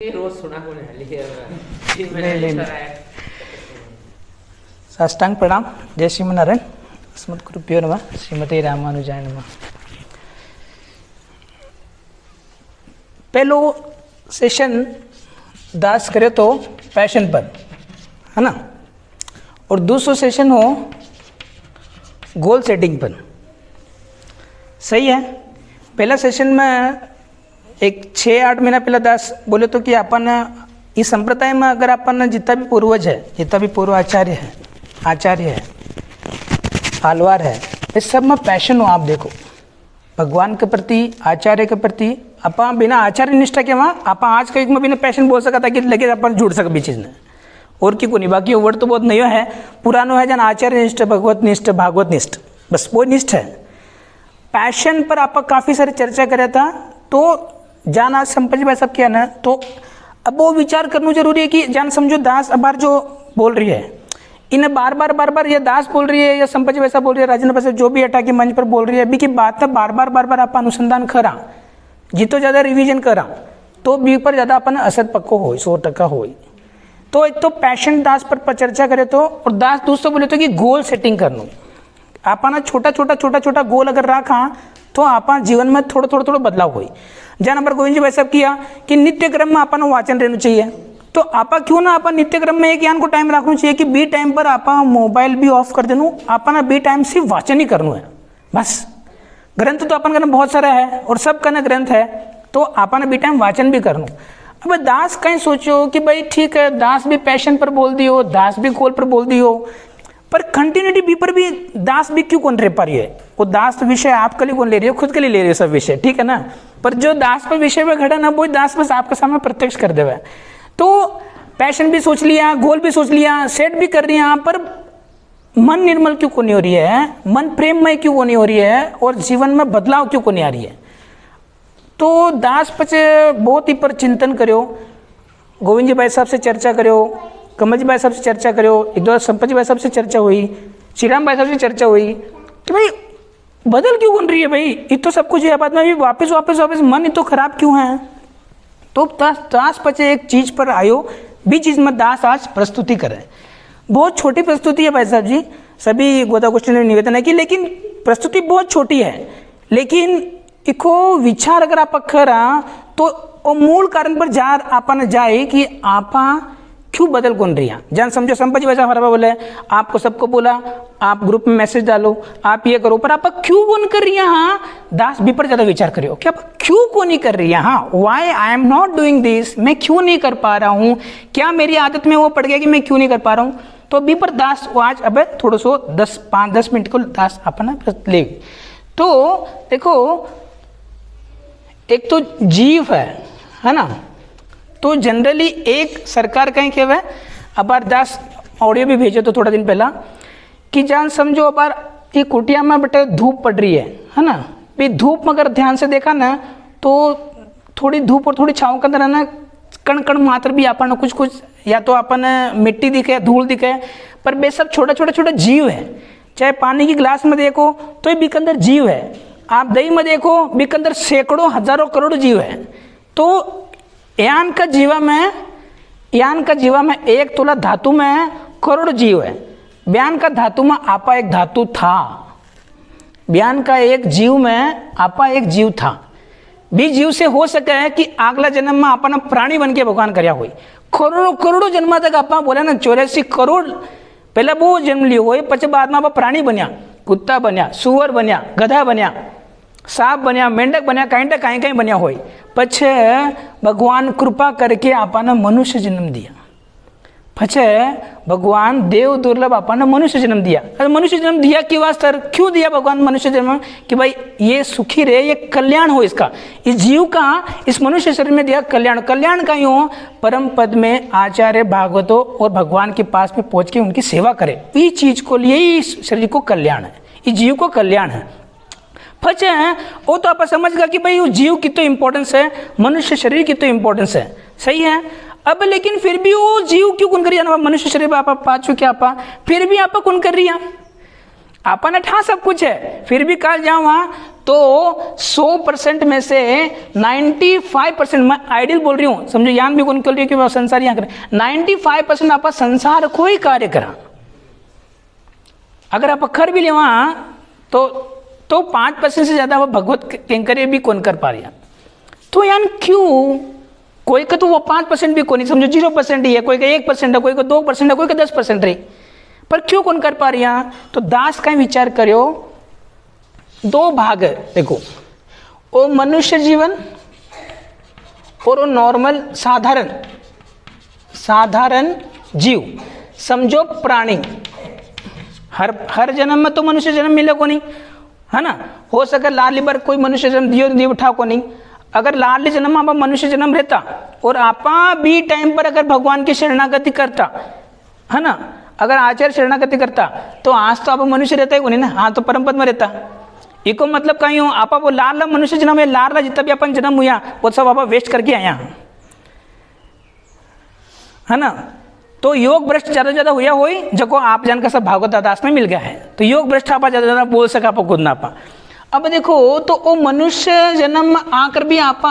रोज सुना को साष्टांग प्रणाम। जय श्रीमनारायण। अस्मद्गुरुभ्यो नमः। श्रीमते रामानुजाय नमः। पहलो सेशन दास करे तो पैशन पर, है ना, और दूसरा सेशन हो गोल सेटिंग पर। सही है। पहला सेशन में एक 6-8 महीना पहला दास बोले तो कि अपन इस संप्रदाय में अगर अपन जितना भी पूर्वज है, जितना भी पूर्व आचार्य है, आलवार है, इस सब में पैशन हो। आप देखो भगवान के प्रति, आचार्य के प्रति, अपन बिना आचार्य निष्ठा के वहाँ अपन आज के युग में बिना पैशन बोल सकता कि लगे अपन जुड़ सक भी चीज़ ने और की को नहीं। बाकी वर्ड तो बहुत नहीं है, पुरानो है जन आचार्य निष्ठ, भगवत निष्ठ, भागवत निष्ठ, बस वो निष्ठ है। पैशन पर आप काफ़ी सारी चर्चा करे था, तो जान आज संपत भाई सब क्या ना, तो अब वो विचार करना जरूरी है कि जान समझो दास अब बार जो बोल रही है, इन्हें बार बार ये दास बोल रही है या संपत वैसा बोल रही है, राजेंद्र वैसा जो भी हटा के मंच पर बोल रही है, अभी की बात है बार बार आप अनुसंधान करा, जितो ज़्यादा रिवीजन करा तो बी पर ज़्यादा अपन असर पक्को हो 100% हो। तो एक तो पैशन दास पर चर्चा करे तो, और दास दोस्तों बोले तो कि गोल सेटिंग करना। आपना छोटा गोल अगर रखा तो आप जीवन में थोड़ा बदलाव हो। जहाँ नंबर गोविंद जी भाई साहब किया कि नित्य क्रम में अपन वाचन रहना चाहिए, तो आप क्यों ना अपन नित्य क्रम में एक यान को टाइम रखना चाहिए कि बी टाइम पर आप मोबाइल भी ऑफ कर देना, अपना बी टाइम सिर्फ वाचन ही करना है बस। ग्रंथ तो अपन का बहुत सारा है और सब का ग्रंथ है, तो अपना बी टाइम वाचन भी करना। अब दास कहीं सोचो कि भाई ठीक है, दास भी पैशन पर बोल दियो, दास भी गोल पर बोल दियो, पर कंटिन्यूटी बी पर भी दास भी क्यों कौन रह पा रही है? वो दास विषय आपके लिए कौन ले रही है? खुद के लिए ले रही है सब विषय, ठीक है ना। पर जो दास पर विषय में घटा ना, वो दास बस आपके सामने प्रत्यक्ष कर देवा। तो पैशन भी सोच लिया, गोल भी सोच लिया, सेट भी कर रही है, पर मन निर्मल क्यों को नहीं हो रही है? मन प्रेममय क्यों को नहीं हो रही है? और जीवन में बदलाव क्यों को नहीं आ रही है? तो दास पचे बहुत ही पर चिंतन करो, गोविंद जी भाई साहब से चर्चा करो, कमल जी भाई साहब से चर्चा करो, एक दो संपत जी भाई साहब से चर्चा हुई, श्रीराम भाई साहब से चर्चा हुई कि भाई बदल क्यों बन रही है भाई? ये तो सब कुछ है, बाद में भी वापस मन ही तो खराब क्यों है? तो दास पचे एक चीज पर आयो, भी चीज में दास आज प्रस्तुति करे। बहुत छोटी प्रस्तुति है भाई साहब जी, सभी गोदा गोष्ठी ने निवेदन है कि, लेकिन प्रस्तुति बहुत छोटी है, लेकिन इको विचार अगर आप करा तो मूल कारण पर आपने जाए कि आप क्यों बदल कौन रही है। जान समझो संपत जी वैसा हमारा बोले, आपको सबको बोला आप ग्रुप में मैसेज डालो, आप ये करो, पर आप क्यों कौन कर रही है? हाँ, दास भी पर ज्यादा विचार करियो कि आप क्यों कौन नहीं कर रही है। हाँ, why I am not doing this, मैं क्यों नहीं कर पा रहा हूँ? क्या मेरी आदत में वो पड़ गया कि मैं क्यों नहीं कर पा रहा हूँ? तो बी पर दास आज अब थोड़ा सो 5-10 मिनट को दास अपना ले। तो देखो, एक तो जीव है ना, तो जनरली एक सरकार कहीं क्या है, अब दास ऑडियो भी भेजो तो थोड़ा दिन पहला कि जान समझो अब ये कुटिया में बेटे धूप पड़ रही है ना, भी धूप में अगर ध्यान से देखा ना तो थोड़ी धूप और थोड़ी छाँव के अंदर है ना, कण मात्र भी अपन कुछ या तो अपन मिट्टी दिखे, धूल दिखे, पर बे सब छोटा जीव है। चाहे पानी की गिलास में देखो तो ये बीक अंदर जीव है, आप दही में देखो बीक अंदर सैकड़ों हजारों करोड़ जीव है। तो यान का जीवा में 1 तोला धातु में करोड़ जीव है। बयान का धातु में आपा एक धातु था, बयान का एक जीव में आपा एक जीव था। भी जीव से हो सके है कि अगला जन्म में अपना प्राणी बन के भगवान करया हुई। करोड़ों जन्म तक आप बोले ना 84 करोड़ पहले वो जन्म लियो हो, पचे बाद में आप प्राणी बनिया, कुत्ता बनिया, सुअर बनिया, गधा बनिया, सांप बनिया, मेंढक बनिया, कहीं बनिया हो। पछे भगवान कृपा करके आपने मनुष्य जन्म दिया, पछे भगवान देव दुर्लभ आपने मनुष्य जन्म दिया। अरे मनुष्य जन्म दिया कि वास्ते क्यों दिया भगवान मनुष्य जन्म? कि भाई ये सुखी रहे, ये कल्याण हो इसका, इस जीव का इस मनुष्य शरीर में दिया कल्याण का यूँ परम पद में आचार्य भागवतों और भगवान के पास में पहुँच के उनकी सेवा करे। इस चीज को लिए इस शरीर को कल्याण है, इस जीव को कल्याण है। फचे हैं वो तो आप समझ गया कि भाई वो जीव की तो इम्पोर्टेंस है, मनुष्य शरीर की तो इम्पोर्टेंस है, सही है। अब लेकिन फिर भी वो जीव क्यों कौन कर रही है? मनुष्य शरीर आप पा चुके, आप फिर भी आप कौन कर रही है? आपने ठा सब कुछ है, फिर भी काल जाओ वहाँ तो 100% में से 95%, मैं आइडियल बोल रही हूँ, समझो यान भी कौन बोल रही है कि वह संसार यहाँ करें, 95% आप संसार को ही कार्य करा। अगर आप कर भी ले वहाँ तो 5% से ज़्यादा वो भगवत कैंकर्य भी कौन कर पा रही है। तो यान क्यों कोई का तो वो 5% भी कौन नहीं, समझो 0% ही है, कोई का 1% है, कोई का 2% है, कोई का 10% रही, पर क्यों कौन कर पा रही है। तो दास का विचार करो, 2 भाग है देखो, वो मनुष्य जीवन और वो नॉर्मल साधारण जीव। समझो प्राणी, हर जन्म में तो मनुष्य जन्म मिले को नहीं, है ना। हो सके लाली बार कोई मनुष्य जन्म दियो उठा को नहीं। अगर लाली जन्म आप मनुष्य जन्म रहता और आपा भी टाइम पर अगर भगवान की शरणागति करता, है ना, अगर आचार्य शरणागति करता, तो आज तो आप मनुष्य रहता ही को नहीं ना, हाँ तो परम पद में रहता। इको मतलब कहीं हो आप वो लाल मनुष्य जन्म है, लाल जितना भी अपन जन्म हुआ वो सब आप वेस्ट करके आया, है ना। तो योग भ्रष्ट ज़्यादा ज़्यादा हुआ हो जको आप जानकर सब भागवत दास में मिल गया है, तो योग भ्रष्ट आप ज़्यादा ज़्यादा बोल सका आप खुद ना पा। अब देखो तो वो मनुष्य जन्म में आकर भी आप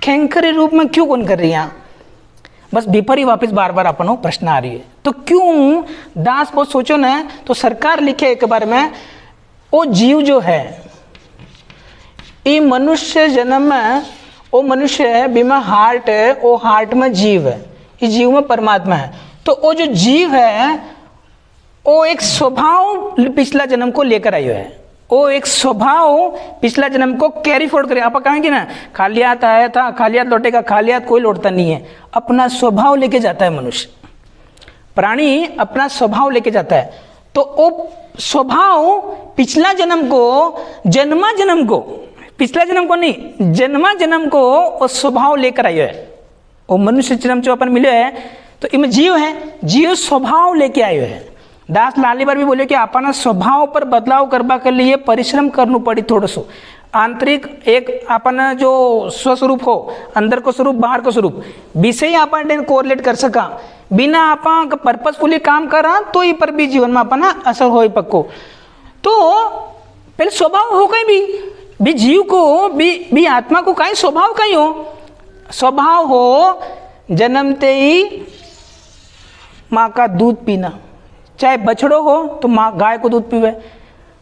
खेंकर रूप में क्यों कौन कर रही हैं, बस विपरी वापस बार बार अपन प्रश्न आ रही है। तो क्यों दास बहुत सोचो ना, तो सरकार लिखे एक बार में, वो जीव जो है ये मनुष्य जन्म में, वो मनुष्य है बिना हार्ट है, वो हार्ट में जीव है, ये जीव में परमात्मा है। तो वो जो जीव है वो एक स्वभाव पिछला जन्म को लेकर आयो है, वो एक स्वभाव पिछला जन्म को कैरी फॉरवर्ड करे। आप कहेंगे ना खाली हाथ आया था खाली हाथ लौटेगा, खाली हाथ कोई लौटता नहीं है, अपना स्वभाव लेके जाता है मनुष्य, प्राणी अपना स्वभाव लेके जाता है। तो वो स्वभाव पिछला जन्म को पिछला जन्म को नहीं, जन्मा जन्म को वो स्वभाव लेकर आयो है। वो मनुष्य जन्म जो अपन मिले है तो इनमें जीव है, जीव स्वभाव लेके आयो है। दास लाली बार भी बोले कि अपना स्वभाव पर बदलाव करवा के लिए परिश्रम करना पड़ी थोड़ा सो। आंतरिक एक अपना जो स्वस्वरूप हो, अंदर को स्वरूप बाहर को स्वरूप, विषय अपन कोरिलेट कर सका, बिना आप पर्पजफुली काम करा तो ये पर भी जीवन में अपना असर हो पक्को। तो पहले स्वभाव हो कहीं भी जीव को भी आत्मा को कहीं स्वभाव कहीं हो, स्वभाव हो जन्मते ही माँ का दूध पीना, चाहे बछड़ो हो तो माँ गाय को दूध पीवे,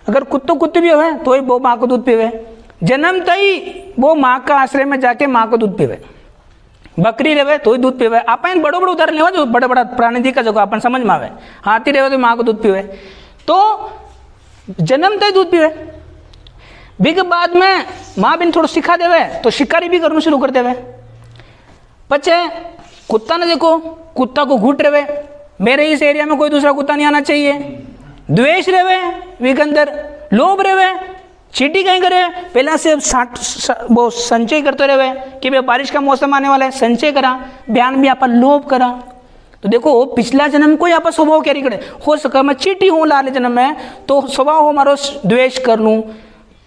अगर कुत्ते भी हो तो ही वो माँ को दूध पीवे, जन्मते ही वो माँ का आश्रय में जाके माँ को दूध पीवे, बकरी रहे तो ही दूध पीवे। आप बड़ो बड़ो उदाहरण लेवा जो बड़ा बड़ा प्राणी जी का जगह अपन समझ में आवे, हाथी रहे तो माँ को दूध पीवे, तो जन्मते ही दूध पीवे। बिग बाद में माँ बिन थोड़ा सिखा देवे तो शिकारी भी करना शुरू कर देवे। पचे कुत्ता ने देखो, कुत्ता को घूट रहे, मेरे इस एरिया में कोई दूसरा कुत्ता नहीं आना चाहिए, द्वेष रहे वीक अंदर, लोभ रहे, चीटी कहीं करे, पहला से वो संचय करते रहे कि भाई बारिश का मौसम आने वाला है, संचय करा, बयान भी आप लोभ करा। तो देखो पिछला जन्म को आप स्वभाव कैरी करे, हो सका मैं चीटी हूँ लाल जन्म में, तो स्वभाव हो हमारो द्वेष कर लूँ,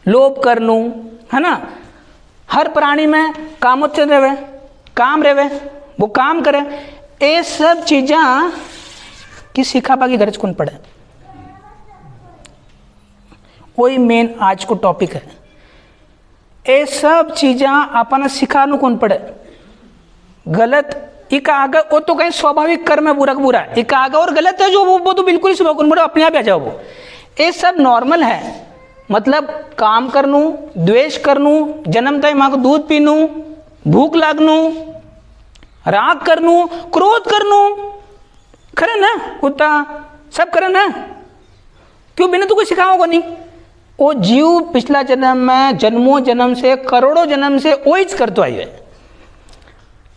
लोभ कर लूँ, है ना। हर प्राणी में कामोत्सव रहे, काम रहे, वो काम करे, ये सब चीज़ा की सिखाबा की गरज कौन पड़े, वही मेन आज को टॉपिक है। ये सब चीज़ा अपन सिखानु कौन पड़े, गलत इका आगे वो तो कहीं स्वाभाविक कर्म है बुरा इका आगे, और गलत है जो वो तो बिल्कुल ही स्वभाव कौन पड़े, अपने आप आ जाओ वो, ये सब नॉर्मल है। मतलब काम करनू, द्वेष करनू, जन्मता माँ को दूध पीनू, भूख लागनू, राग करनू, क्रोध करनू, करे ना कुत्ता सब करे ना, क्यों बिना तो कोई सिखाओ को नहीं। वो जीव पिछला जन्म में जन्मों जन्म से करोड़ों जन्म से वही करते आई है।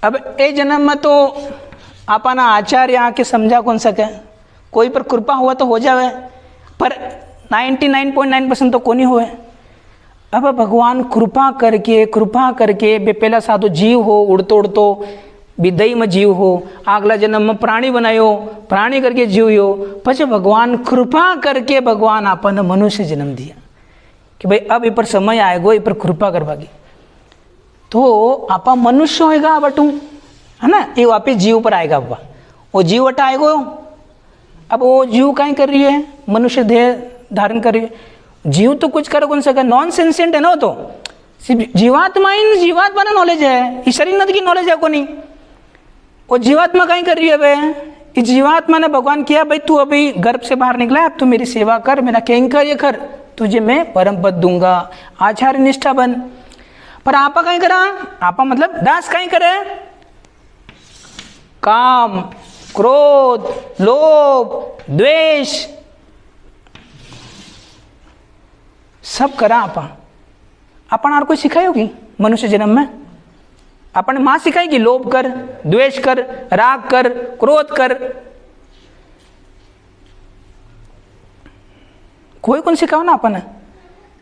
अब ए जन्म में तो अपना आचार्य आके समझा कौन सके, कोई पर कृपा हुआ तो हो जावे, पर 99.9% तो कोनी हुए। अब भगवान कृपा करके पहला साधु जीव हो, उड़तो उड़तो विदई में जीव हो, अगला जन्म में प्राणी बनायो, प्राणी करके जीव हो, पछे भगवान कृपा करके भगवान अपन मनुष्य जन्म दिया कि भाई अब ये पर समय आएगो, ये पर कृपा करवागी, तो आपा मनुष्य होएगा बटू, है ना, ये वापिस जीव पर आएगा। आपा वो जीव हटा आएगो, अब वो जीव कहीं कर रही है, मनुष्य देह धारण कर रही है, जीव तो कुछ कर कौन सका, नॉन सेंसेंट है ना वो तो, सिर्फ जीवात्मा ना नॉलेज है, इस शरीर की नॉलेज है को नहीं। वो जीवात्मा कहीं कर रही है भाई, इस जीवात्मा ने भगवान किया भाई तू अभी गर्भ से बाहर निकला है, अब तू मेरी सेवा कर, मेरा कैंकर्य कर, तुझे मैं परम पद दूंगा, आचार्य निष्ठा बन। पर आपा कहीं करा, आपा मतलब दास कहीं करे, काम क्रोध लोभ द्वेष सब करा आपा। अपन और कोई सिखाई होगी मनुष्य जन्म में? अपन माँ सिखाई कि लोभ कर, द्वेष कर, राग कर, क्रोध कर, कोई कौन सिखाओ ना अपन।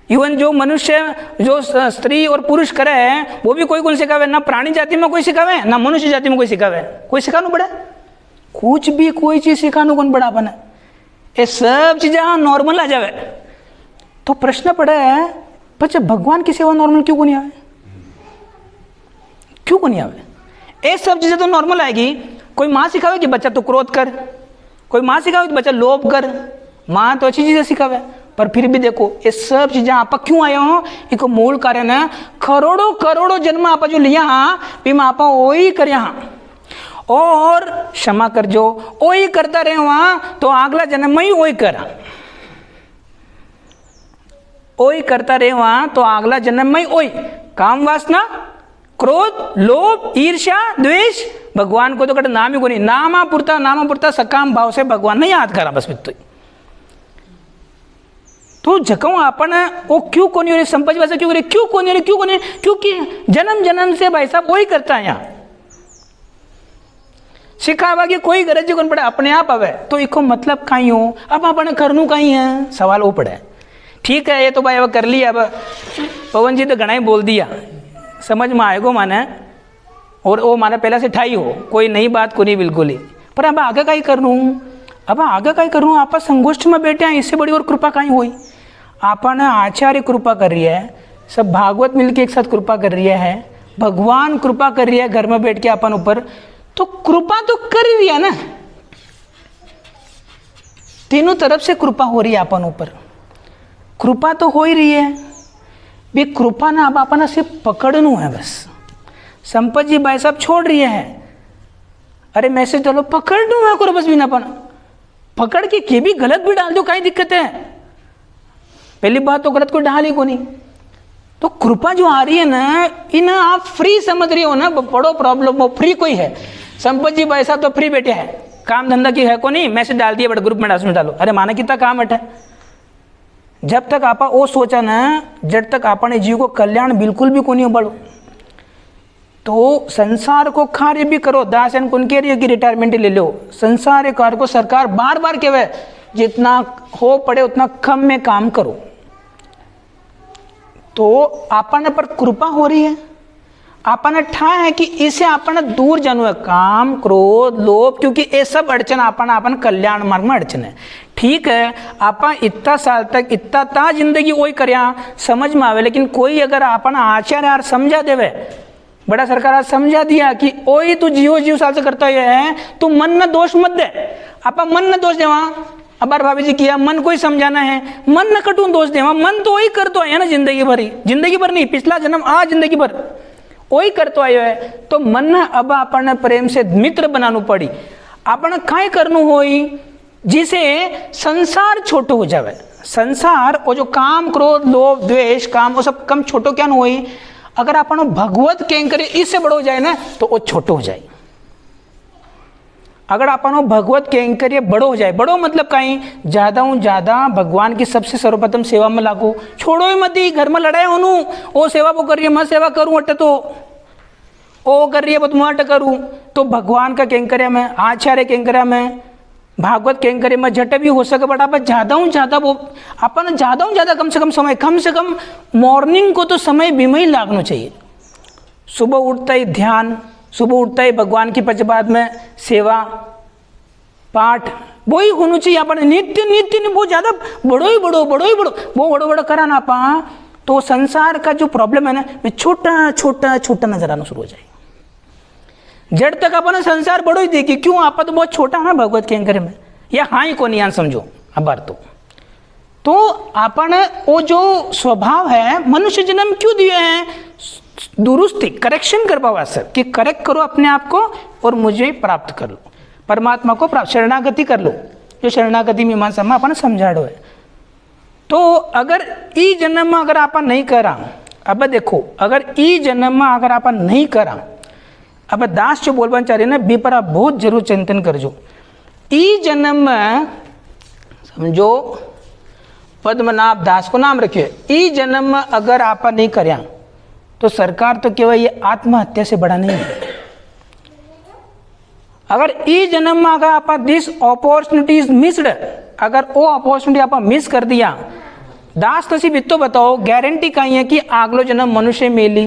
इवन जो मनुष्य, जो स्त्री और पुरुष करे हैं वो भी कोई कौन सिखावे, ना प्राणी जाति में कोई सिखावे, ना मनुष्य जाति में कोई सिखावे, कोई सिखानो पड़े, कुछ भी कोई चीज सिखानो कौन पड़ा अपन। ये सब चीजें नॉर्मल आ जावे। तो प्रश्न पड़ा है पर भगवान की सेवा नॉर्मल क्यों को नहीं आवे, क्यों को नहीं आवे? ये सब चीजें तो नॉर्मल आएगी। कोई माँ सिखावे कि बच्चा तो क्रोध कर, कोई माँ सिखावे कि बच्चा लोभ कर, माँ तो अच्छी चीजें सिखावे। पर फिर भी देखो ये सब चीजें आप क्यों आए हो, इनको मूल कारण है करोड़ों करोड़ों जन्म आप जो लिया भी आप वही कर यहाँ और क्षमा कर जो वही करता रहे वहां, तो अगला जन्म में ही वही करा, वही करता रहे वहां, तो अगला जन्म में वही काम वासना क्रोध लोभ ईर्ष्या द्वेष, भगवान को तो कट नाम ही को नहीं, नामा पुरता सकाम भाव से भगवान ने याद करा बस। तो जगह अपन वो क्यों को नहीं हो रही, संपत्ति वैसा क्यों करे, क्यों को नहीं हो रही, क्यों को नहीं? क्योंकि जन्म जन्म से भाई साहब वही करता है। यहाँ सिखावा कि कोई गरज कौन पड़े, अपने आप आवे, तो इको मतलब कहीं हो, अब अपन करनू कहीं है, सवाल वो पड़े। ठीक है ये तो भाई अब कर लिया, अब पवन जी तो घना ही बोल दिया, समझ में आएगो माने, और वो माने पहले से ठाई हो, कोई नई बात को नहीं बिल्कुल ही। पर अब आगे का ही करूँ, अब आगे का ही करूँ, आप संगोष्ठ में बैठे हैं, इससे बड़ी और कृपा कहीं हुई। आपन आचार्य कृपा कर रही है, सब भागवत मिलके एक साथ कृपा कर रही है, भगवान कृपा कर रही है घर में बैठ के अपन ऊपर, तो कृपा तो कर रही है ना, तीनों तरफ से कृपा हो रही है अपन ऊपर, कृपा तो हो ही रही है भी। कृपा ना अब अपन सिर्फ पकड़नू है बस। संपत जी भाई साहब छोड़ रही है, अरे मैसेज डालो, पकड़नू है करो बस, बिना अपन पकड़ के भी गलत भी डाल दो, कहीं दिक्कत है। पहली बात तो गलत को डाल ही को नहीं। तो कृपा जो आ रही है ना, इन आप फ्री समझ रही हो ना, बड़ो प्रॉब्लम हो, फ्री कोई है। संपत जी भाई साहब तो फ्री बैठे हैं, काम धंधा की है को नहीं, मैसेज डाल दिया बड़ा ग्रुप में डालो, अरे माना कितना काम बैठा। जब तक आपा वो सोचा ना, जब तक आपने जीव को कल्याण बिल्कुल भी को नहीं बढ़ो, तो संसार को कार्य भी करो, दास एन कौन कह रही है कि रिटायरमेंट ले लो, संसार कार्य को सरकार बार बार कहवे जितना हो पड़े उतना कम में काम करो। तो आपने पर कृपा हो रही है, आपने ठा है कि इसे आपने दूर जानू है, काम क्रोध लोभ, क्योंकि ये सब अड़चन आपन कल्याण मार्ग में अड़चन है। ठीक है आप इतना साल तक इतना ता जिंदगी वही करया समझ में आवे, लेकिन कोई अगर आपन आचार्य यार समझा देवे, बड़ा सरकार आज समझा दिया कि वही तू जीव साल से करता है, तू मन न दोष मत दे, आप मन न दोष देवा। अब बार भाभी जी किया, मन को ही समझाना है, मन न कटू दोष देवा, मन तो वही कर तो है ना जिंदगी भर ही, जिंदगी भर नहीं, पिछला जन्म आज जिंदगी भर वही कर तो आयो है। तो मन अब अपन प्रेम से मित्र बनानू पड़ी, अपन काय करनू होई जिसे संसार छोटो हो जावे। संसार वो जो काम क्रोध लोभ द्वेष काम वो सब कम छोटो क्या न होई, अगर अपन भगवत कैंकर्य इससे बड़ो हो जाए ना तो वो छोटो हो जाए। अगर अपन भगवत कैंकर्य बड़ो हो जाए, बड़ो मतलब कहीं ज़्यादा भगवान की सबसे सर्वप्रथम सेवा में लागू, छोड़ो ही मत ही घर में लड़ाई होनू, वो सेवा वो कर रही है मैं सेवा करूँ अट, तो वो कर रही है मैं अट करूँ। तो भगवान का कैंकर्य में, आचार्य कैंकर्य में, भागवत कैंकर्य में झट भी हो सके, बट आप ज़्यादा वो अपन ज़्यादा कम से कम मॉर्निंग को तो समय बीमा ही लागना चाहिए। सुबह उठता ही ध्यान, सुबह उठता ही भगवान की पचबाद में सेवा पाठ वही होना चाहिए। अपन नित्य बहुत ज़्यादा बड़ो बड़ो करा ना पा, तो संसार का जो प्रॉब्लम है ना छोटा नजर आना शुरू हो जाए। जड़ तक अपन संसार बड़ो ही देखिए, क्यों आप तो बहुत छोटा है ना भगवत के अंकर में, या हाँ ही को नहीं समझो। अब बार तो तो अपन वो जो स्वभाव है, मनुष्य जन्म क्यों दिए हैं? दुरुस्ती, करेक्शन कर पावा सर, कि करेक्ट करो अपने आप को और मुझे प्राप्त कर लो, परमात्मा को प्राप्त, शरणागति कर लो, जो शरणागति मीमांसा में अपन समझाड़ो है। तो अगर ई जन्म में अगर अपन नहीं करा, अब देखो अगर ई जन्म में अगर अपन नहीं करा, अब दास जो बोलबा चाह रहे ना बेपरा बहुत जरूर चिंतन करजो। ई जन्म में समझो पद्मनाभ दास को नाम रखिए, ई जन्म में अगर आप नहीं करया तो सरकार तो केवल ये आत्महत्या से बड़ा नहीं है। अगर ई जन्म में अगर आप दिस अपॉर्चुनिटीज मिस्ड, अगर वो अपॉर्चुनिटी आप मिस कर दिया, दास तो सिर्फ इतो बताओ गारंटी कहीं है कि अगलो जन्म मनुष्य मिली।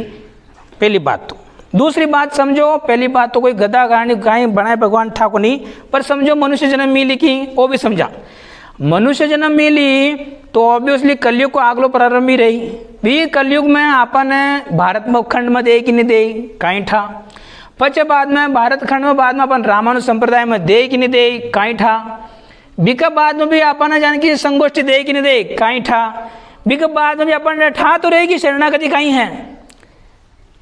पहली बात तो, दूसरी बात समझो, पहली बात तो कोई गधा गाय बनाए भगवान ठाकुर नहीं, पर समझो मनुष्य जन्म मिली की वो भी समझा, मनुष्य जन्म मिली तो ऑब्वियसली कलयुग को आगलो प्रारंभ ही रही भी। कलयुग में आपन भारत में खंड में दे कि नहीं दे कहीं ठा, पच बाद में भारत खंड में बाद में अपन रामानुज संप्रदाय में दे कि नहीं दे कहीं ठा, बिका बाद में भी अपन जान की संगोष्ठी दे कि नहीं दे कहीं ठा, बिका बाद में भी अपन ठा तो रहेगी शरणागति कहीं है।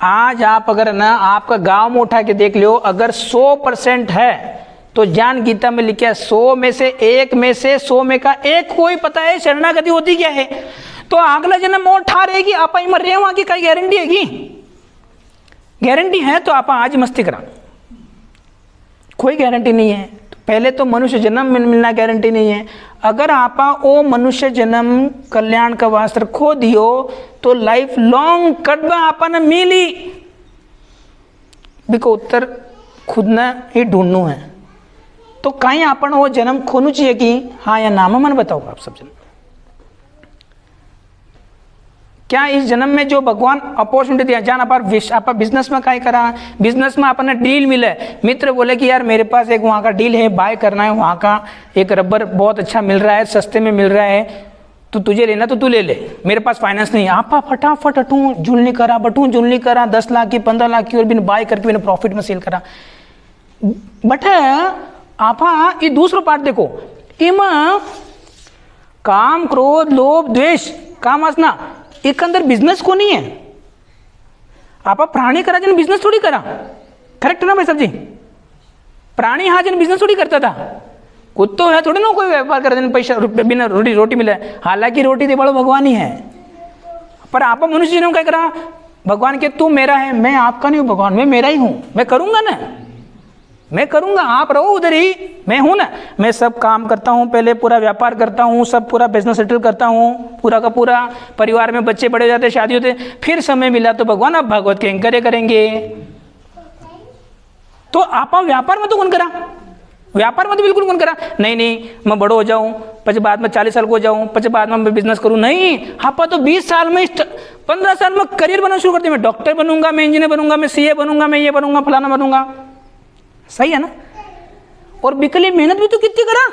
आज आप अगर ना आपका गांव में उठा के देख लो, अगर 100% है तो ज्ञान गीता में लिखा है 100 में से 1 में से 100 में का 1 को ही पता है शरणागति होती क्या है। तो अगला जन्म और ठा रहेगी, आप मर रहे वहां की कई गारंटी है की? गारंटी है तो आप आज मस्ती करा, कोई गारंटी नहीं है। तो पहले तो मनुष्य जन्म मिलना गारंटी नहीं है। अगर आप ओ मनुष्य जन्म कल्याण का वास्त्र खो दियो तो लाइफ लॉन्ग कटवा आपन मिली, बिको उत्तर खुद न ही ढूंढनू है। तो कहीं अपन वो जन्म खोनू चाहिए कि हाँ या नाम मन बताओ आप सब जन, क्या इस जन्म में जो भगवान अपॉर्चुनिटी दिया, जान आप बिजनेस में क्या करा, बिजनेस में अपन डील मिले, मित्र बोले कि यार मेरे पास एक वहाँ का डील है, बाय करना है, वहाँ का एक रबर बहुत अच्छा मिल रहा है, सस्ते में मिल रहा है, तो तुझे लेना तो तू ले ले, मेरे पास फाइनेंस नहीं है। आप फटाफट अटू जुलनी करा, बटू जुलनी करा, 10 लाख की 15 लाख की और बिन बाय करके बिन प्रॉफिट में सेल करा। बट आप ये दूसरा पार्ट देखो, इमा काम क्रोध लोभ द्वेष काम आसना एक अंदर बिजनेस को नहीं है। आप प्राणी करा जन बिजनेस थोड़ी करा, करेक्ट ना भाई साहब जी? प्राणी हाँ जन बिजनेस थोड़ी करता था, कुत्तो है थोड़ी ना कोई व्यापार कर जन पैसा बिना रोटी मिले, हालांकि रोटी दे बड़ो भगवान ही है। पर आप मनुष्य जन क्या करा, भगवान के तू मेरा है, मैं आपका नहीं हूँ, भगवान मैं मेरा ही हूँ, मैं करूँगा ना, मैं करूंगा, आप रहो उधर ही, मैं हूं ना, मैं सब काम करता हूं, पहले पूरा व्यापार करता हूं, सब पूरा बिजनेस सेटल करता हूं, पूरा का पूरा परिवार में बच्चे बड़े हो जाते, शादी होते, फिर समय मिला तो भगवान आप भागवत के एंकर करेंगे। तो आप व्यापार में तो कौन करा, व्यापार में तो बिल्कुल कौन करा, नहीं मैं बड़ो हो जाऊं, पच बाद में 40 साल को हो जाऊं, पच बाद में मैं बिजनेस करूं, नहीं आप तो 20 साल में 15 साल में करियर बनाना शुरू करते, मैं डॉक्टर बनूंगा, मैं इंजीनियर बनूंगा, मैं CA बनूंगा, मैं ये बनूंगा, फलाना बनूंगा। सही है ना? और बिकली मेहनत भी तो कितनी करा।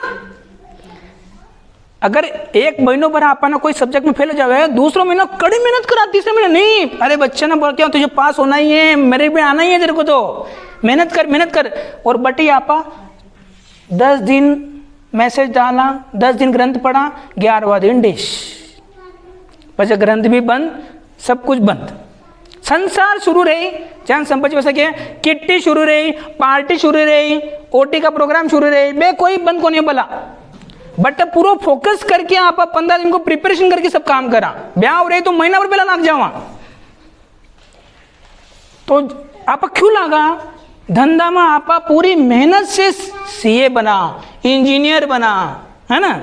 अगर एक महीनों पर आपने कोई सब्जेक्ट में फेल हो जाए, दूसरा महीना कड़ी मेहनत करा, तीसरे महीने नहीं, अरे बच्चे ना बोल क्या तुझे पास होना ही है, मेरे में आना ही है तेरे को, तो मेहनत कर। और बटी आपा 10 दिन मैसेज डाला, 10 दिन ग्रंथ पढ़ा, 11वां दिन डिश, बच्चा ग्रंथ भी बंद, सब कुछ बंद, संसार शुरू रही, जन संपत्ति वैसे क्या, किट्टी शुरू रही, पार्टी शुरू रही, OT का प्रोग्राम शुरू रही, बे कोई बंद को नहीं बोला, बट पूरा फोकस करके आप 15 दिन को प्रिपरेशन करके सब काम करा। ब्याह हो रही तो महीना भर पहला लाग जावा, तो आप क्यों लगा धंधा में, आप पूरी मेहनत से CA बना, इंजीनियर बना, है ना,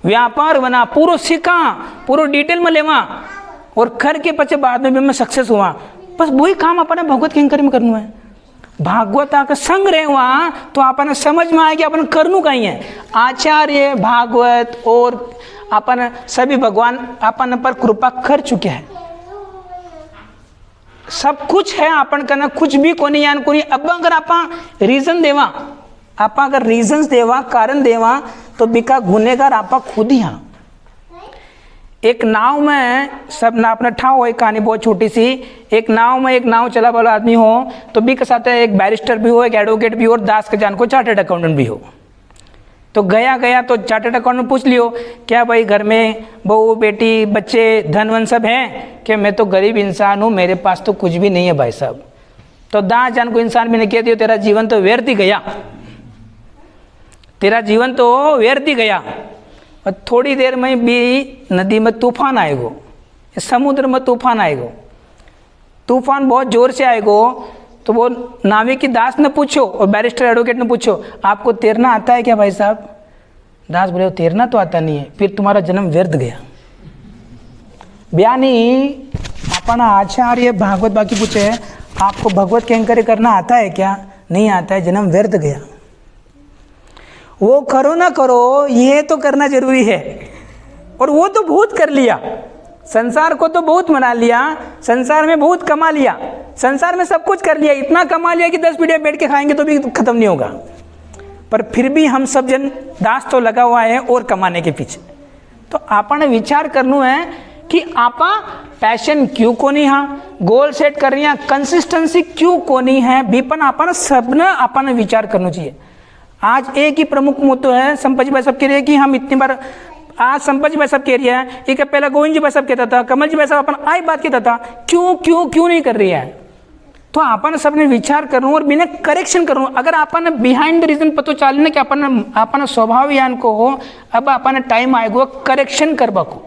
व्यापार बना, पूरा सीखा, पूरा डिटेल में लेवा और करके पचे बाद में भी मैं सक्सेस हुआ। बस वही काम अपने भगवत के अंकर में करना है, भागवत का संग रहे वहां तो अपने समझ में आए कि अपन करनू कहीं है। आचार्य भागवत और अपन सभी भगवान अपन पर कृपा कर चुके हैं, सब कुछ है अपन करना, कुछ भी को नहीं यान को नहीं। अब अगर आप रीजन देवा, आप अगर रीजन देवा, कारण देवा, तो बिका गुनेगार आप खुद ही। हाँ, एक नाव में सब ना अपना ठाव, एक कहानी बहुत छोटी सी, एक नाव में एक नाव चला वाला आदमी हो तो बी के साथ एक बैरिस्टर भी हो, एक एडवोकेट भी हो और दास के जान को चार्टर्ड अकाउंटेंट भी हो। तो गया तो चार्टर्ड अकाउंट में पूछ लियो क्या भाई घर में बहू बेटी बच्चे धन वन सब हैं कि मैं तो गरीब इंसान हूँ, मेरे पास तो कुछ भी नहीं है भाई साहब। तो दास जान को इंसान भी ने कह दियो तेरा जीवन तो व्यर्थ ही गया, तेरा जीवन तो व्यर्थ ही गया। और थोड़ी देर में भी नदी में तूफान आएगो, समुद्र में तूफान आएगो, तूफान बहुत जोर से आएगो। तो वो नाविक की दास ने पूछो और बैरिस्टर एडवोकेट ने पूछो आपको तैरना आता है क्या भाई साहब? दास बोले तैरना तो आता नहीं है, फिर तुम्हारा जन्म व्यर्थ गया। बयानी अपना आचार्य भागवत बाकी पूछे आपको भगवत कैंकर्य करना आता है क्या? नहीं आता है, जन्म व्यर्थ गया। वो करो ना करो ये तो करना जरूरी है, और वो तो बहुत कर लिया, संसार को तो बहुत मना लिया, संसार में बहुत कमा लिया, संसार में सब कुछ कर लिया, इतना कमा लिया कि 10 पीढ़ियाँ बैठ के खाएंगे तो भी खत्म नहीं होगा। पर फिर भी हम सब जन दास तो लगा हुआ है और कमाने के पीछे। तो आपने विचार करना है कि आपा पैशन क्यों को नहीं, हाँ गोल सेट कर रही हैं, कंसिस्टेंसी क्यों को नहीं है, बीपन आपने सबने आपने विचार करना चाहिए। आज एक ही प्रमुख मुद्दा है, संपत भाई सब कह रहे हैं कि हम इतनी बार, आज संपत जी भाई सब कह रही है, एक पहला गोविंद जी भाई सब कहता था, कमल जी भाई सब अपन आई बात कहता था, क्यों नहीं कर रही है। तो अपन सबने विचार करूँ और बिना करेक्शन करूँ, अगर अपन बिहाइंड द रीजन पता चले ना कि अपन स्वभाव यान को हो, अब अपन टाइम आएगा करेक्शन करवा को।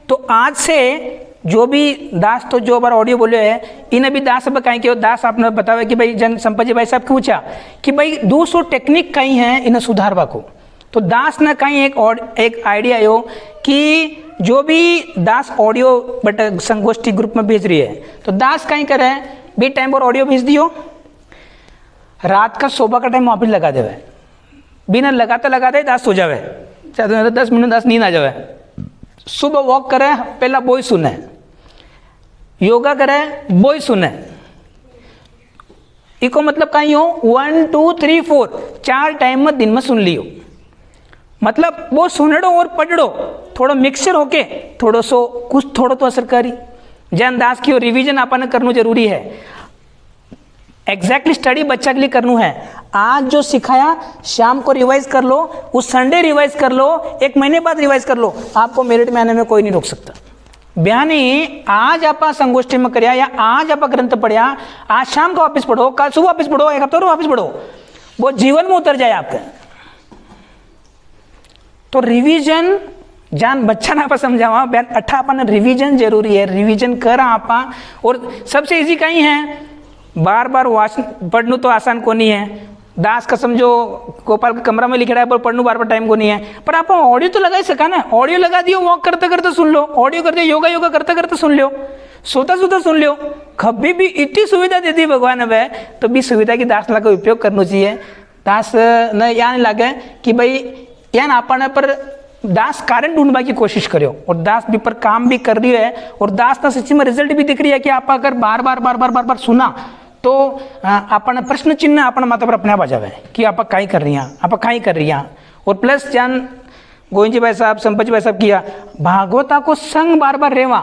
तो आज से जो भी दास तो जो बार ऑडियो बोले है इन्हें भी दास अब कहीं के दास आपने बतावे कि भाई जन संपत जी भाई साहब पूछा कि भाई 200 टेक्निक कहीं हैं इन्हें सुधारवा को। तो दास ने कहीं एक आइडिया हो कि जो भी दास ऑडियो बट संगोष्ठी ग्रुप में भेज रही है, तो दास कहीं करे भी टाइम पर ऑडियो भेज दियो, रात का सोबा का टाइम वापिस लगा देवे, बिना लगाते दास सो जावे, 10 मिनट 10 नींद आ जावे। सुबह वॉक करे पहला बोई सुने, योगा करे बोई सुने, इको मतलब कहीं हो 1 2 3 4 4 टाइम में दिन में सुन लियो, मतलब वो सुनड़ो और पढ़ो थोड़ा मिक्सचर होके थोड़ा सो कुछ थोड़ा तो असर करी। जैन दास की रिवीजन अपन करना जरूरी है, एग्जैक्टली स्टडी बच्चा के लिए करना है। आज जो सिखाया शाम को रिवाइज कर लो, उस संडे रिवाइज कर लो, 1 महीने बाद रिवाइज कर लो, आपको मेरिट में आने में कोई नहीं रोक सकता। बयानी आज आप संगोष्ठी में करिया या आज आप ग्रंथ पढ़िया, आज शाम को वापिस पढ़ो, कल सुबह वापिस पढ़ो, 1 हफ्ते वापिस पढ़ो, वो जीवन में उतर जाए आपके। तो रिवीजन जान बच्चा ना आप समझावा बयान अठा अपन रिवीजन जरूरी है, रिवीजन कर आपा। और सबसे इजी कहीं है, बार बार पढ़ना तो आसान को नहीं है। दास का समझो गोपाल के कमरा में लिख रहा है पर पढ़ने बार बार टाइम को नहीं है, पर आप ऑडियो तो लगा ही सका ना, ऑडियो लगा दियो, वॉक करते करते सुन लो, ऑडियो करते योगा करते करते सुन लो, सोता सुन लो। कभी भी इतनी सुविधा दे दी भगवान अब है, तो भी सुविधा की दास का उपयोग करना चाहिए। दास न यहाँ नहीं लगे कि भाई यहाँ आपने पर दास कारण ढूंढने की कोशिश करो, और दास भी पर काम भी कर रही है, और दास ना सच्ची में रिजल्ट भी दिख रही है कि आप अगर बार बार सुना तो अपन प्रश्न चिन्ह अपन माता पर अपने आप आ जावे कि आप कहीं कर रही हैं। और प्लस जान गोविंद जी भाई साहब संपत जी भाई साहब किया भागवता को संग बार बार रेवा,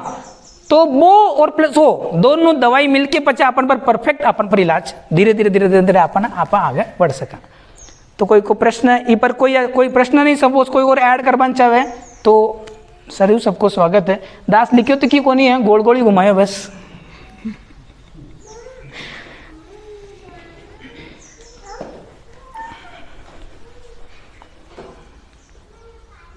तो वो और प्लस वो दोनों दवाई मिलके पचा अपन पर परफेक्ट अपन पर इलाज धीरे धीरे अपन आप आगे बढ़ सका। तो कोई को प्रश्न ई पर कोई प्रश्न नहीं, सपोज कोई और ऐड करवाना चाहे तो सर सबको स्वागत है। दास लिखियो तो की कोनी है, गोल गोल ही घुमाए बस।